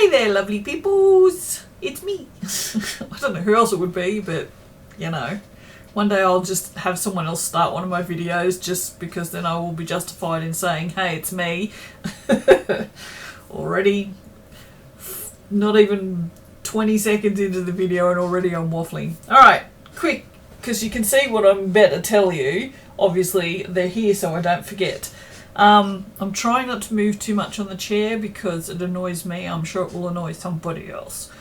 Hey there, lovely peoples. It's me. I don't know who else it would be, but you know, one day I'll just have someone else start one of my videos just because then I will be justified in saying, hey, it's me. Already not even 20 seconds into the video and already I'm waffling. Alright, quick, because you can see what I'm about to tell you. Obviously, they're here so I don't forget. I'm trying not to move too much on the chair because it annoys me. I'm sure it will annoy somebody else.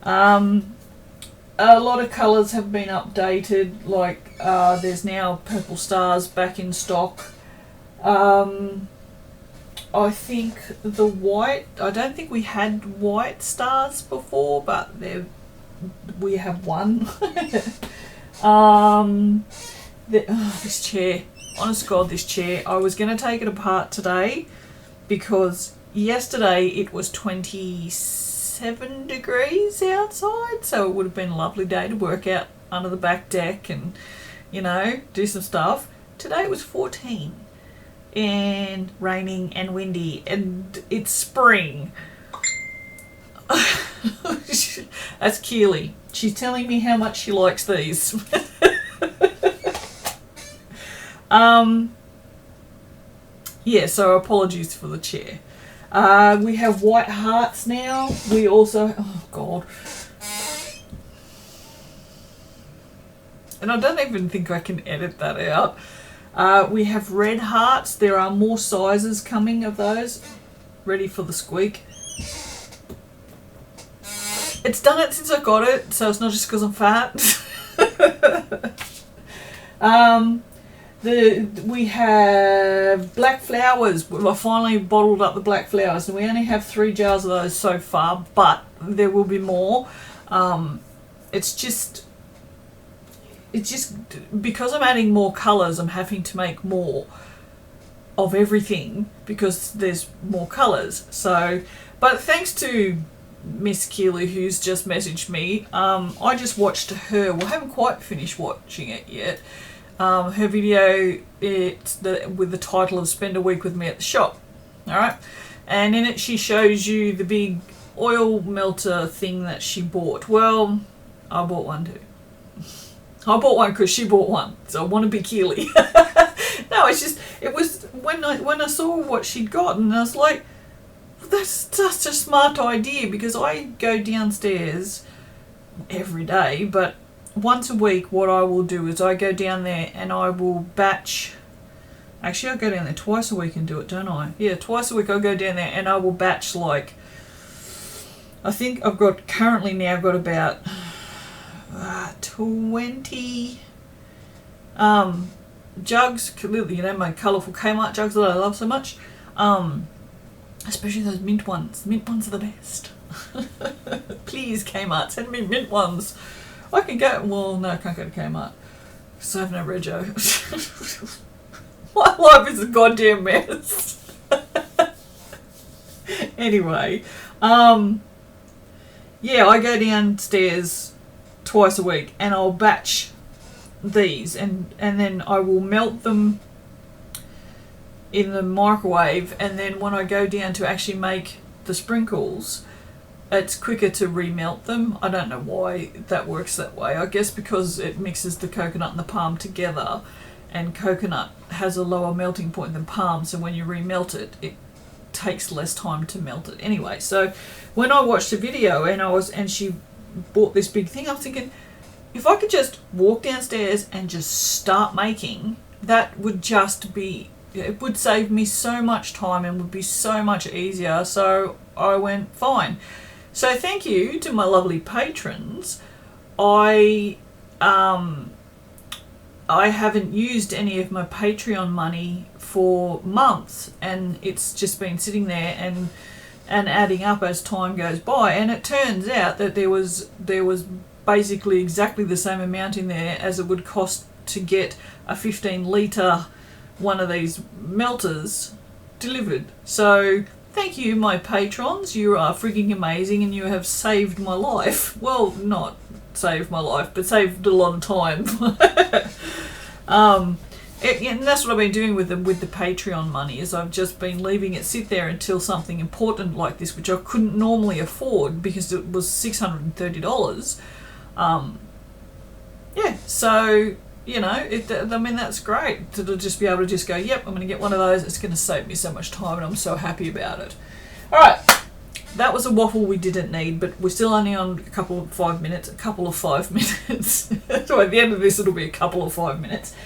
A lot of colours have been updated, like there's now purple stars back in stock. I think the white, I don't think we had white stars before, but we have one. This chair. Honest to God, this chair. I was going to take it apart today because yesterday it was 27 degrees outside, so it would have been a lovely day to work out under the back deck and, you know, do some stuff. Today it was 14 and raining and windy and it's spring. That's Keely. She's telling me how much she likes these. Yeah, so apologies for the chair. We have white hearts now. We also, oh God. And I don't even think I can edit that out. We have red hearts. There are more sizes coming of those. Ready for the squeak. It's done it since I got it, so it's not just because I'm fat. We have black flowers. I finally bottled up the black flowers, and we only have 3 jars of those so far, but there will be more. It's just because I'm adding more colours, I'm having to make more of everything because there's more colours. So, but thanks to Miss Keely, who's just messaged me, I just watched her. Well, I haven't quite finished watching it yet. Her video, with the title of Spend a Week With Me at the Shop. Alright? And in it she shows you the big oil melter thing that she bought. Well, I bought one too. I bought one because she bought one. So I want to be Keely. No, it was when I saw what she'd got and I was like, that's such a smart idea because I go downstairs every day, but once a week what I will do is I go down there and I will batch. Actually, I go down there twice a week and do it, don't I? Yeah, twice a week I go down there and I will batch, like, I think I've got currently now I've got about 20 jugs, you know, my colourful Kmart jugs that I love so much, especially those mint ones. Mint ones are the best. Please, Kmart, send me mint ones. I can go, well, no, I can't go to Kmart because I have no rego. My life is a goddamn mess. Anyway, yeah, I go downstairs twice a week and I'll batch these and then I will melt them in the microwave, and then when I go down to actually make the sprinkles, it's quicker to remelt them. I don't know why that works that way. I guess because it mixes the coconut and the palm together, and coconut has a lower melting point than palm, so when you remelt it, it takes less time to melt it. Anyway, so when I watched the video and she bought this big thing, I was thinking, if I could just walk downstairs and just start making, that would just be, it would save me so much time and would be so much easier. So I went, fine. So thank you to my lovely patrons. I haven't used any of my Patreon money for months, and it's just been sitting there and adding up as time goes by. And it turns out that there was basically exactly the same amount in there as it would cost to get a 15-litre one of these melters delivered. So thank you, my patrons. You are freaking amazing and you have saved my life. Well, not saved my life, but saved a lot of time. And that's what I've been doing with the Patreon money, is I've just been leaving it sit there until something important like this, which I couldn't normally afford because it was $630. Yeah, so, you know, I mean, that's great to just be able to just go, yep, I'm going to get one of those. It's going to save me so much time, and I'm so happy about it. All right, that was a waffle we didn't need, but we're still only on a couple of 5 minutes. So at the end of this, it'll be a couple of 5 minutes.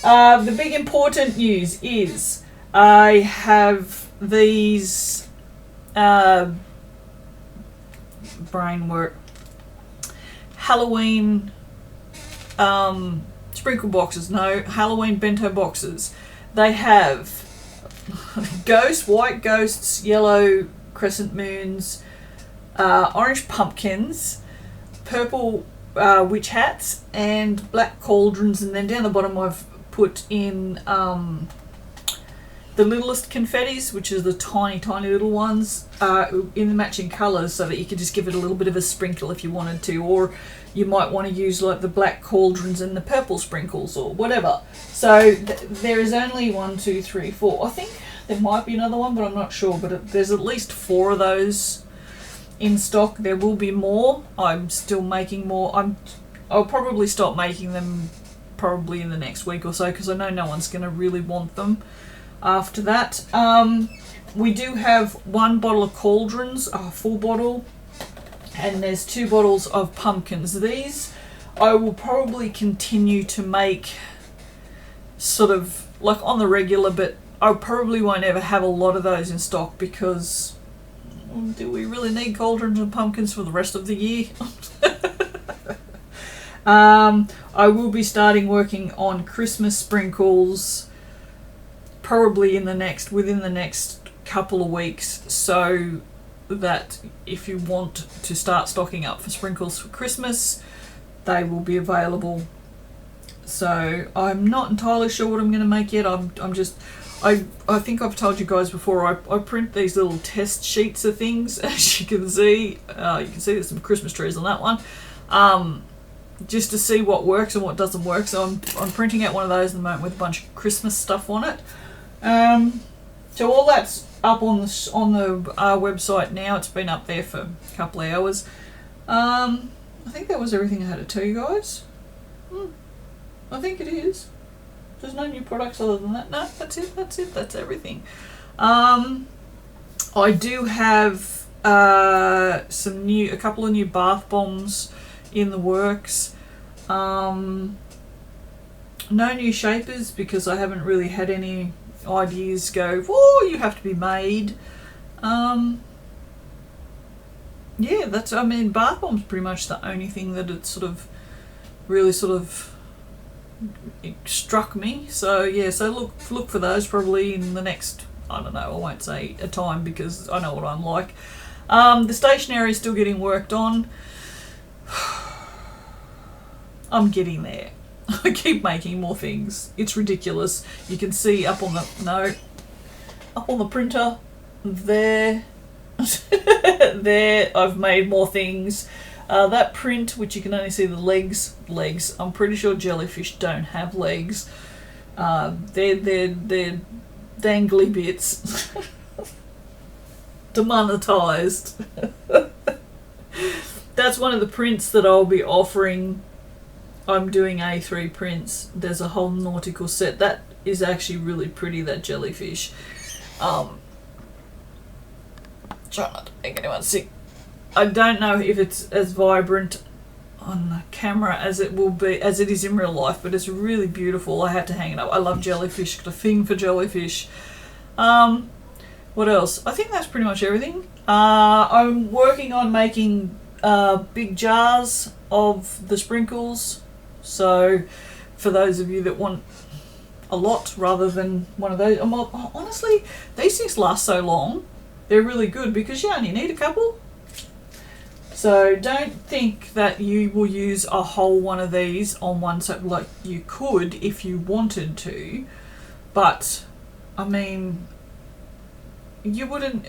The big important news is I have these brain work Halloween sprinkle boxes. No, Halloween bento boxes. They have white ghosts, yellow crescent moons, orange pumpkins, purple witch hats, and black cauldrons, and then down the bottom I've put in the littlest confettis, which is the tiny little ones, in the matching colours, so that you could just give it a little bit of a sprinkle if you wanted to, or you might want to use like the black cauldrons and the purple sprinkles or whatever. So there is only 1, 2, 3, 4. I think there might be another one, but I'm not sure, but there's at least 4 of those in stock. There will be more. I'm still making more. I'll probably stop making them probably in the next week or so, because I know no one's going to really want them after that. We do have 1 bottle of cauldrons, a full bottle, and there's 2 bottles of pumpkins. These I will probably continue to make sort of like on the regular, but I probably won't ever have a lot of those in stock, because do we really need cauldrons and pumpkins for the rest of the year? I will be starting working on Christmas sprinkles probably within the next couple of weeks, so that if you want to start stocking up for sprinkles for Christmas, they will be available. So I'm not entirely sure what I'm going to make yet. I think I've told you guys before, I print these little test sheets of things, as you can see. There's some Christmas trees on that one. Just to see what works and what doesn't work. So I'm printing out one of those at the moment with a bunch of Christmas stuff on it. So all that's up on the website now. It's been up there for a couple of hours. I think that was everything I had to tell you guys. I think it is. There's no new products other than that. No, that's it. That's everything. I do have a couple of new bath bombs in the works. No new shapers, because I haven't really had any ideas go, whoa, you have to be made. Yeah, bath bomb's pretty much the only thing that it really struck me. So yeah, so look for those probably in the next, I don't know, I won't say a time because I know what I'm like. The stationery is still getting worked on. I'm getting there. I keep making more things. It's ridiculous. You can see up on the printer there. There, I've made more things. That print, which you can only see the legs. I'm pretty sure jellyfish don't have legs. They're dangly bits. Demonetized. That's one of the prints that I'll be offering. I'm doing A3 prints. There's a whole nautical set. That is actually really pretty, that jellyfish. Try not to make anyone sick. I don't know if it's as vibrant on the camera as it is in real life, but it's really beautiful. I had to hang it up. I love jellyfish. Got a thing for jellyfish. What else? I think that's pretty much everything. I'm working on making big jars of the sprinkles. So for those of you that want a lot rather than one of those, honestly, these things last so long. They're really good because you only need a couple. So don't think that you will use a whole one of these on one soap. Like, you could if you wanted to, but I mean, you wouldn't.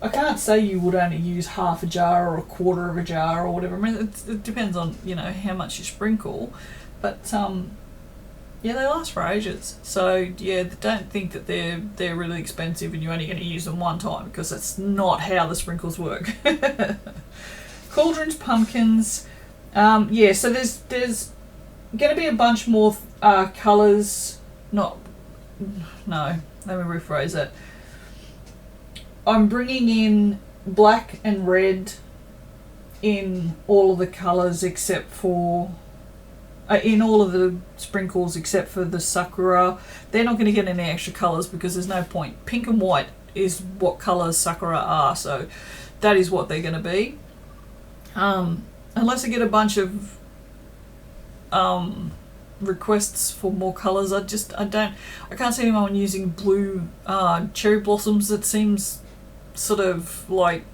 I can't say you would only use half a jar or a quarter of a jar or whatever. I mean, it depends on, how much you sprinkle, but Yeah, they last for ages. So yeah, don't think that they're really expensive and you're only going to use them one time, because that's not how the sprinkles work. Cauldrons, pumpkins. Yeah, so there's going to be a bunch more colours. No, let me rephrase that. I'm bringing in black and red in all of the colours except for in all of the sprinkles except for the sakura. They're not going to get any extra colours because there's no point. Pink and white is what colours sakura are, so that is what they're going to be. Unless I get a bunch of requests for more colours, I can't see anyone using blue cherry blossoms. That seems sort of like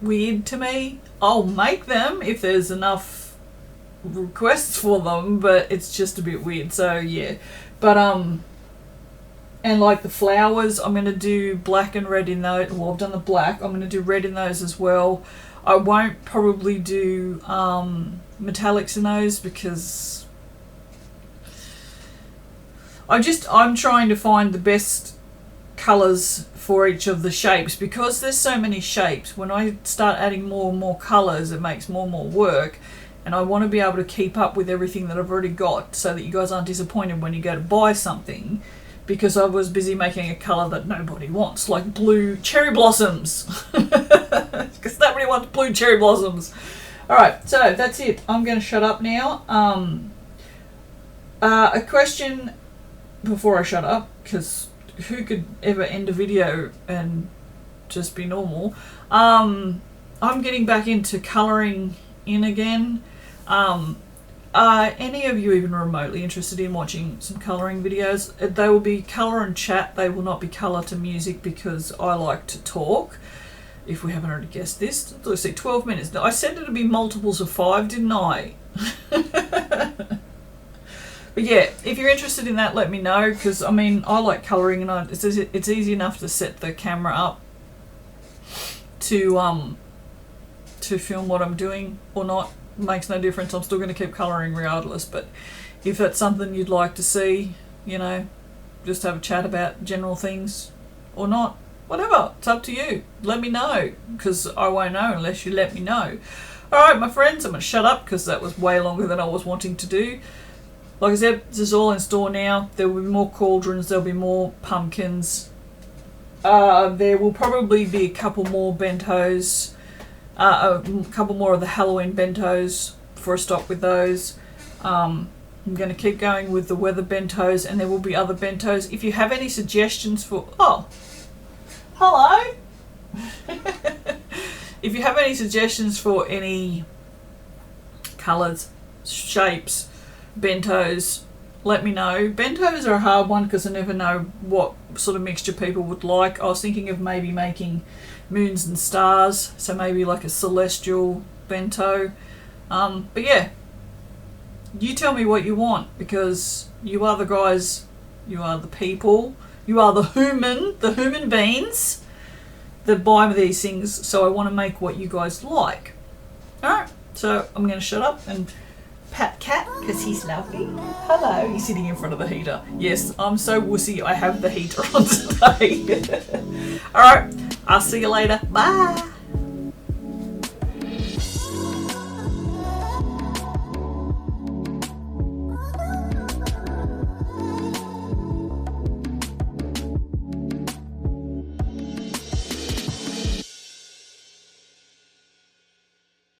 weird to me. I'll make them if there's enough requests for them, but it's just a bit weird. So yeah, but and like the flowers, I'm going to do black and red in those. Well, I've done the black. I'm going to do red in those as well. I won't probably do metallics in those because I'm trying to find the best colours for each of the shapes, because there's so many shapes. When I start adding more and more colours, it makes more and more work, and I want to be able to keep up with everything that I've already got so that you guys aren't disappointed when you go to buy something, because I was busy making a colour that nobody wants, like blue cherry blossoms, because nobody wants blue cherry blossoms. Alright, so that's it. I'm going to shut up now. A question before I shut up, because who could ever end a video and just be normal? I'm getting back into colouring in again. Are any of you even remotely interested in watching some colouring videos? They will be colour and chat. They will not be colour to music, because I like to talk. If we haven't already guessed this, let's see, 12 minutes. I said it'd be multiples of 5, didn't I? But yeah, if you're interested in that, let me know, because I mean, I like colouring, and it's easy enough to set the camera up to film what I'm doing or not. Makes no difference. I'm still going to keep colouring regardless. But if that's something you'd like to see, you know, just have a chat about general things or not, whatever, it's up to you. Let me know, because I won't know unless you let me know. Alright, my friends, I'm going to shut up because that was way longer than I was wanting to do. Like I said, this is all in store now. There will be more cauldrons, there'll be more pumpkins. There will probably be a couple more bentos, a couple more of the Halloween bentos for a stock with those. I'm going to keep going with the weather bentos, and there will be other bentos. If you have any suggestions for... Oh, hello! If you have any suggestions for any colours, shapes, bentos, let me know. Bentos are a hard one because I never know what sort of mixture people would like. I was thinking of maybe making moons and stars, so maybe like a celestial bento. But yeah, you tell me what you want, because you are the guys, you are the people, you are the human beings that buy these things, so I want to make what you guys like. Alright, so I'm going to shut up and pat Cat, because he's lovely. Hello, he's sitting in front of the heater. Yes, I'm so wussy, I have the heater on today. Alright, I'll see you later. Bye.